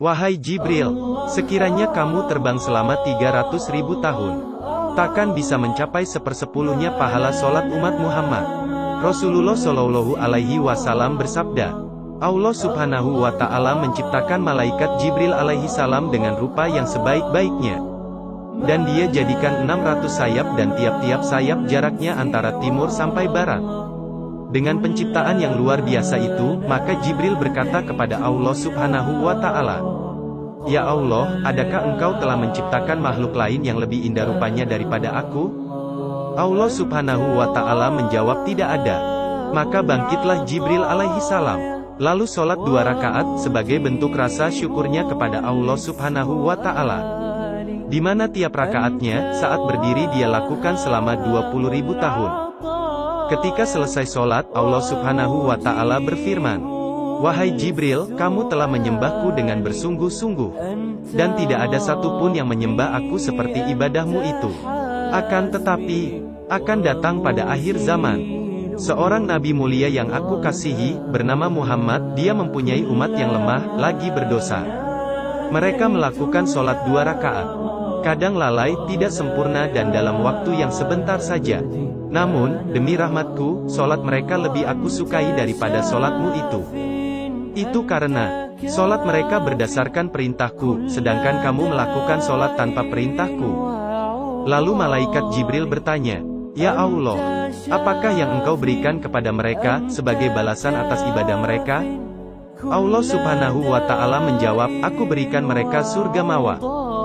Wahai Jibril, sekiranya kamu terbang selama 300.000 tahun, takkan bisa mencapai sepersepuluhnya pahala sholat umat Muhammad. Rasulullah Shallallahu Alaihi Wasallam bersabda, Allah Subhanahu wa Ta'ala menciptakan malaikat Jibril alaihi salam dengan rupa yang sebaik-baiknya. Dan dia jadikan 600 sayap dan tiap-tiap sayap jaraknya antara timur sampai barat. Dengan penciptaan yang luar biasa itu, maka Jibril berkata kepada Allah Subhanahu wa Ta'ala, Ya Allah, adakah engkau telah menciptakan makhluk lain yang lebih indah rupanya daripada aku? Allah Subhanahu wa Ta'ala menjawab tidak ada. Maka bangkitlah Jibril alaihi salam, lalu sholat 2 rakaat, sebagai bentuk rasa syukurnya kepada Allah Subhanahu wa Ta'ala. Di mana tiap rakaatnya, saat berdiri dia lakukan selama 20.000 tahun. Ketika selesai sholat, Allah Subhanahu wa Ta'ala berfirman, Wahai Jibril, kamu telah menyembahku dengan bersungguh-sungguh, dan tidak ada satupun yang menyembah aku seperti ibadahmu itu. Akan tetapi, akan datang pada akhir zaman, seorang nabi mulia yang aku kasihi, bernama Muhammad, dia mempunyai umat yang lemah, lagi berdosa. Mereka melakukan sholat 2 rakaat. Kadang lalai, tidak sempurna dan dalam waktu yang sebentar saja. Namun, demi rahmatku, sholat mereka lebih aku sukai daripada sholatmu itu. Itu karena, sholat mereka berdasarkan perintahku, sedangkan kamu melakukan sholat tanpa perintahku. Lalu malaikat Jibril bertanya, Ya Allah, apakah yang engkau berikan kepada mereka, sebagai balasan atas ibadah mereka? Allah Subhanahu wa Ta'ala menjawab, Aku berikan mereka surga mawa.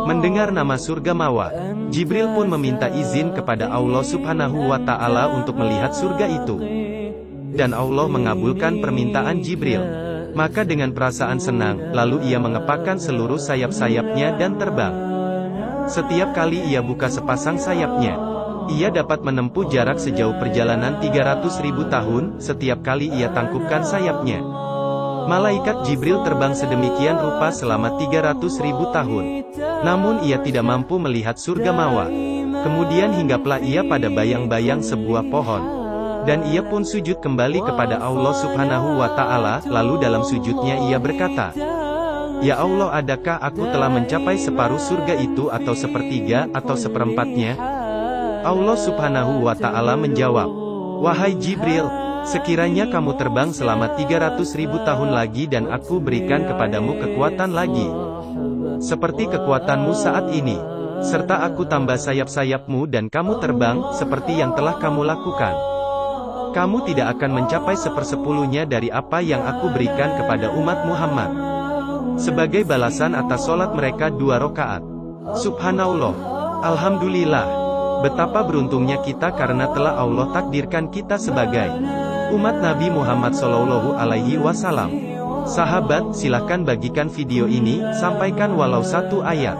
Mendengar nama surga mawa, Jibril pun meminta izin kepada Allah Subhanahu wa Ta'ala untuk melihat surga itu. Dan Allah mengabulkan permintaan Jibril. Maka dengan perasaan senang, lalu ia mengepakkan seluruh sayap-sayapnya dan terbang. Setiap kali ia buka sepasang sayapnya, ia dapat menempuh jarak sejauh perjalanan 300.000 tahun, setiap kali ia tangkupkan sayapnya. Malaikat Jibril terbang sedemikian rupa selama 300.000 tahun. Namun ia tidak mampu melihat surga mawa. Kemudian hinggaplah ia pada bayang-bayang sebuah pohon. Dan ia pun sujud kembali kepada Allah Subhanahu wa Ta'ala, lalu dalam sujudnya ia berkata, Ya Allah, adakah aku telah mencapai separuh surga itu atau sepertiga atau seperempatnya? Allah Subhanahu wa Ta'ala menjawab, Wahai Jibril, sekiranya kamu terbang selama 300.000 tahun lagi dan aku berikan kepadamu kekuatan lagi, seperti kekuatanmu saat ini, serta aku tambah sayap-sayapmu dan kamu terbang, seperti yang telah kamu lakukan, kamu tidak akan mencapai sepersepuluhnya dari apa yang aku berikan kepada umat Muhammad, sebagai balasan atas sholat mereka 2 rakaat. Subhanallah, Alhamdulillah, betapa beruntungnya kita karena telah Allah takdirkan kita sebagai umat Nabi Muhammad Shallallahu Alaihi Wasallam. Sahabat, silakan bagikan video ini, sampaikan walau 1 ayat.